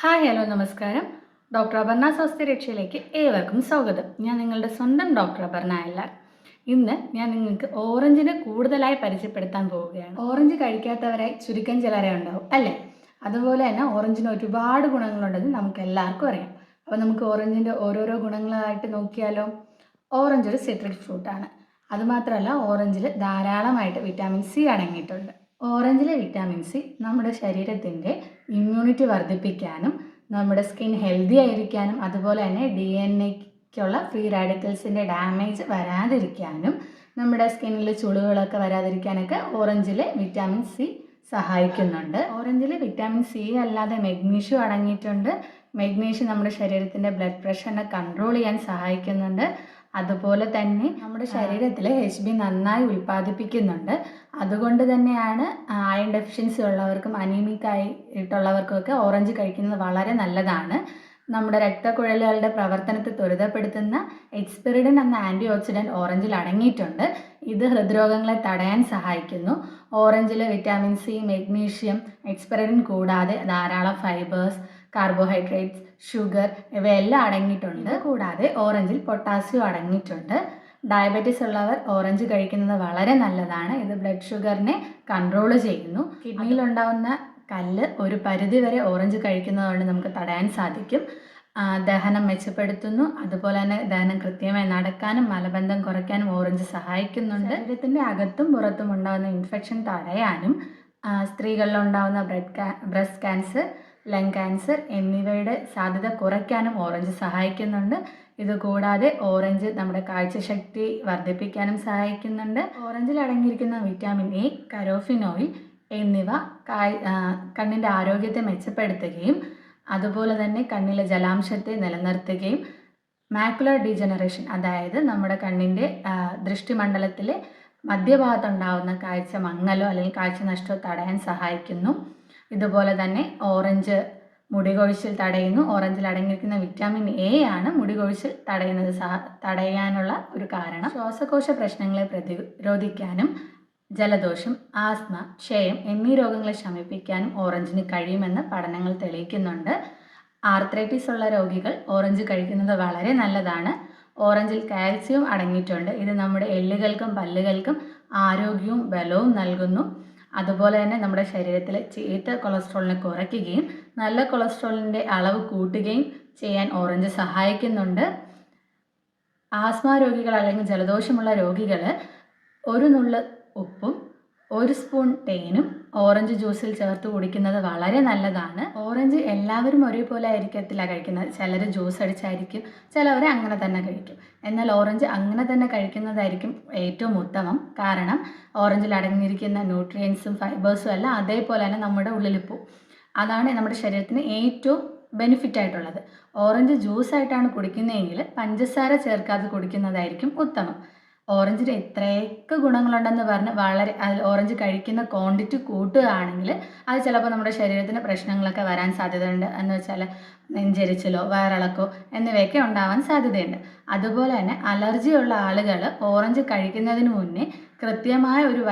Hi hello നമസ്കാരം. Doctor Aparna സ്വാസ്ഥ്യരക്ഷയിലേക്ക് ഏവർക്കും സ്വാഗതം. ഞാൻ നിങ്ങളുടെ സ്വന്തം ഡോക്ടർ അപർണ എല്ലാം. ഇന്ന് ഞാൻ നിങ്ങൾക്ക് ഓറഞ്ചിനെ കൂടുതലായി പരിചയപ്പെടുത്താൻ പോവുകയാണ്. ഓറഞ്ച് കഴിക്കാത്തവരായി ചുരുക്കം ചിലരെ ഉണ്ടാവും അല്ലേ? അതുപോലെ തന്നെ ഓറഞ്ചിന് ഒരുപാട് ഗുണങ്ങളുണ്ടെന്ന് നമുക്ക് എല്ലാവർക്കും അറിയാം. അപ്പോൾ നമുക്ക് ഓറഞ്ചിൻ്റെ ഓരോരോ ഗുണങ്ങളായിട്ട് നോക്കിയാലോ? ഓറഞ്ച് ഒരു സിട്രിക് ഫ്രൂട്ടാണ്. അതുമാത്രമല്ല ഓറഞ്ചിൽ ധാരാളമായിട്ട് വിറ്റാമിൻ സി അടങ്ങിയിട്ടുണ്ട്. ഓറഞ്ചിലെ വിറ്റാമിൻ സി നമ്മുടെ ശരീരത്തിൻ്റെ ഇമ്മ്യൂണിറ്റി വർദ്ധിപ്പിക്കാനും നമ്മുടെ സ്കിൻ ഹെൽത്തി ആയിരിക്കാനും അതുപോലെ തന്നെ DNA-ക്കുള്ള ഫ്രീ റാഡിക്കൽസിൻ്റെ ഡാമേജ് വരാതിരിക്കാനും നമ്മുടെ സ്കിന്നിൽ ചുളിവുകളൊക്കെ വരാതിരിക്കാനൊക്കെ ഓറഞ്ചിലെ വിറ്റാമിൻ സി സഹായിക്കുന്നുണ്ട്. ഓറഞ്ചിൽ വിറ്റാമിൻ സി അല്ലാതെ മെഗ്നീഷ്യം അടങ്ങിയിട്ടുണ്ട്. മെഗ്നീഷ്യം നമ്മുടെ ശരീരത്തിൻ്റെ ബ്ലഡ് പ്രഷറിനെ കൺട്രോൾ ചെയ്യാൻ സഹായിക്കുന്നുണ്ട്. അതുപോലെ തന്നെ നമ്മുടെ ശരീരത്തിൽ HB നന്നായി ഉൽപ്പാദിപ്പിക്കുന്നുണ്ട്. അതുകൊണ്ട് തന്നെയാണ് അയൺ ഡെഫിഷ്യൻസി ഉള്ളവർക്കും അനീമിക് ആയിട്ടുള്ളവർക്കൊക്കെ ഓറഞ്ച് കഴിക്കുന്നത് വളരെ നല്ലതാണ്. നമ്മുടെ രക്തക്കുഴലുകളുടെ പ്രവർത്തനത്തെ ത്വരിതപ്പെടുത്തുന്ന എക്സ്പിരിഡിൻ എന്ന ആൻറ്റി ഓക്സിഡൻറ്റ് ഓറഞ്ചിൽ അടങ്ങിയിട്ടുണ്ട്. ഇത് ഹൃദ്രോഗങ്ങളെ തടയാൻ സഹായിക്കുന്നു. ഓറഞ്ചിൽ വിറ്റാമിൻ സി, മെഗ്നീഷ്യം, എക്സ്പിരിഡിൻ കൂടാതെ ധാരാളം ഫൈബേഴ്സ്, കാർബോഹൈഡ്രേറ്റ്സ്, ഷുഗർ ഇവയെല്ലാം അടങ്ങിയിട്ടുണ്ട്. കൂടാതെ ഓറഞ്ചിൽ പൊട്ടാസ്യം അടങ്ങിയിട്ടുണ്ട്. ഡയബറ്റീസ് ഉള്ളവർ ഓറഞ്ച് കഴിക്കുന്നത് വളരെ നല്ലതാണ്. ഇത് ബ്ലഡ് ഷുഗറിനെ കൺട്രോൾ ചെയ്യുന്നു. കിഡ്നിയിലുണ്ടാവുന്ന കല്ല് ഒരു പരിധിവരെ ഓറഞ്ച് കഴിക്കുന്നതുകൊണ്ട് നമുക്ക് തടയാൻ സാധിക്കും. ദഹനം മെച്ചപ്പെടുത്തുന്നു. അതുപോലെ തന്നെ ദഹനം കൃത്യമായി നടക്കാനും മലബന്ധം കുറയ്ക്കാനും ഓറഞ്ച് സഹായിക്കുന്നുണ്ട്. ശരീരത്തിൻ്റെ അകത്തും പുറത്തും ഉണ്ടാകുന്ന ഇൻഫെക്ഷൻ തടയാനും സ്ത്രീകളിലുണ്ടാകുന്ന ബ്രസ്റ്റ് ക്യാൻസർ, ലങ് ക്യാൻസർ എന്നിവയുടെ സാധ്യത കുറയ്ക്കാനും ഓറഞ്ച് സഹായിക്കുന്നുണ്ട്. ഇതുകൂടാതെ ഓറഞ്ച് നമ്മുടെ കാഴ്ചശക്തി വർദ്ധിപ്പിക്കാനും സഹായിക്കുന്നുണ്ട്. ഓറഞ്ചിൽ അടങ്ങിയിരിക്കുന്ന വിറ്റാമിൻ എ, കരോഫിനോയിൽ എന്നിവ കണ്ണിൻ്റെ ആരോഗ്യത്തെ മെച്ചപ്പെടുത്തുകയും അതുപോലെ തന്നെ കണ്ണിലെ ജലാംശത്തെ നിലനിർത്തുകയും മാക്കുലർ ഡീജനറേഷൻ അതായത് നമ്മുടെ കണ്ണിൻ്റെ ദൃഷ്ടിമണ്ഡലത്തിലെ മധ്യഭാഗത്തുണ്ടാകുന്ന കാഴ്ച മങ്ങലോ അല്ലെങ്കിൽ കാഴ്ച നഷ്ടമോ തടയാൻ സഹായിക്കുന്നു. ഇതുപോലെ തന്നെ ഓറഞ്ച് മുടി കൊഴിച്ചിൽ തടയുന്നു. ഓറഞ്ചിൽ അടങ്ങിയിരിക്കുന്ന വിറ്റാമിൻ എ ആണ് മുടി കൊഴിച്ചിൽ തടയാനുള്ള ഒരു കാരണം. ശ്വാസകോശ പ്രശ്നങ്ങളെ പ്രതിരോധിക്കാനും ജലദോഷം, ആസ്മ, ക്ഷയം എന്നീ രോഗങ്ങളെ ശമിപ്പിക്കാനും ഓറഞ്ചിന് കഴിയുമെന്ന് പഠനങ്ങൾ തെളിയിക്കുന്നുണ്ട്. ആർത്രൈറ്റിസ് ഉള്ള രോഗികൾ ഓറഞ്ച് കഴിക്കുന്നത് വളരെ നല്ലതാണ്. ഓറഞ്ചിൽ കാൽസ്യം അടങ്ങിയിട്ടുണ്ട്. ഇത് നമ്മുടെ എല്ലുകൾക്കും പല്ലുകൾക്കും ആരോഗ്യവും ബലവും നൽകുന്നു. അതുപോലെ തന്നെ നമ്മുടെ ശരീരത്തിലെ ചീത്ത കൊളസ്ട്രോളിനെ കുറയ്ക്കുകയും നല്ല കൊളസ്ട്രോളിൻ്റെ അളവ് കൂട്ടുകയും ചെയ്യാൻ ഓറഞ്ച് സഹായിക്കുന്നുണ്ട്. ആസ്മ രോഗികൾ അല്ലെങ്കിൽ ജലദോഷമുള്ള രോഗികൾ ഒരു നുള്ള് ഉപ്പും ഒരു സ്പൂൺ തേനും ഓറഞ്ച് ജ്യൂസിൽ ചേർത്ത് കുടിക്കുന്നത് വളരെ നല്ലതാണ്. ഓറഞ്ച് എല്ലാവരും ഒരേപോലെ ആയിരിക്കത്തില്ല കഴിക്കുന്നത്. ചിലർ ജ്യൂസ് അടിച്ചായിരിക്കും, ചിലവർ അങ്ങനെ തന്നെ കഴിക്കും. എന്നാൽ ഓറഞ്ച് അങ്ങനെ തന്നെ കഴിക്കുന്നതായിരിക്കും ഏറ്റവും ഉത്തമം. കാരണം ഓറഞ്ചിൽ അടങ്ങിയിരിക്കുന്ന ന്യൂട്രിയൻസും ഫൈബേഴ്സും എല്ലാം അതേപോലെ തന്നെ നമ്മുടെ ഉള്ളിൽ പോവും. അതാണ് നമ്മുടെ ശരീരത്തിന് ഏറ്റവും ബെനിഫിറ്റ് ആയിട്ടുള്ളത്. ഓറഞ്ച് ജ്യൂസായിട്ടാണ് കുടിക്കുന്നതെങ്കിൽ പഞ്ചസാര ചേർക്കാതെ കുടിക്കുന്നതായിരിക്കും ഉത്തമം. ഓറഞ്ചിന് ഇത്രയൊക്കെ ഗുണങ്ങളുണ്ടെന്ന് പറഞ്ഞ് ഓറഞ്ച് കഴിക്കുന്ന ക്വാണ്ടിറ്റി കൂട്ടുകയാണെങ്കിൽ അത് ചിലപ്പോൾ നമ്മുടെ ശരീരത്തിന് പ്രശ്നങ്ങളൊക്കെ വരാൻ സാധ്യതയുണ്ട്. എന്ന് വെച്ചാൽ നെഞ്ചെരിച്ചിലോ വയറിളക്കോ എന്നിവയൊക്കെ ഉണ്ടാവാൻ സാധ്യതയുണ്ട്. അതുപോലെ തന്നെ അലർജിയുള്ള ആളുകൾ ഓറഞ്ച് കഴിക്കുന്നതിന് മുന്നേ കൃത്യമായ ഒരു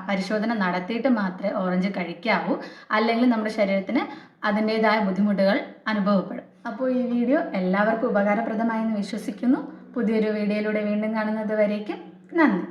പരിശോധന നടത്തിയിട്ട് മാത്രമേ ഓറഞ്ച് കഴിക്കാവൂ. അല്ലെങ്കിൽ നമ്മുടെ ശരീരത്തിന് അതിൻ്റേതായ ബുദ്ധിമുട്ടുകൾ അനുഭവപ്പെടും. അപ്പോൾ ഈ വീഡിയോ എല്ലാവർക്കും ഉപകാരപ്രദമായെന്ന് വിശ്വസിക്കുന്നു. പുതിയൊരു വീഡിയോയിലൂടെ വീണ്ടും കാണുന്നത് വരേക്കും നന്ദി.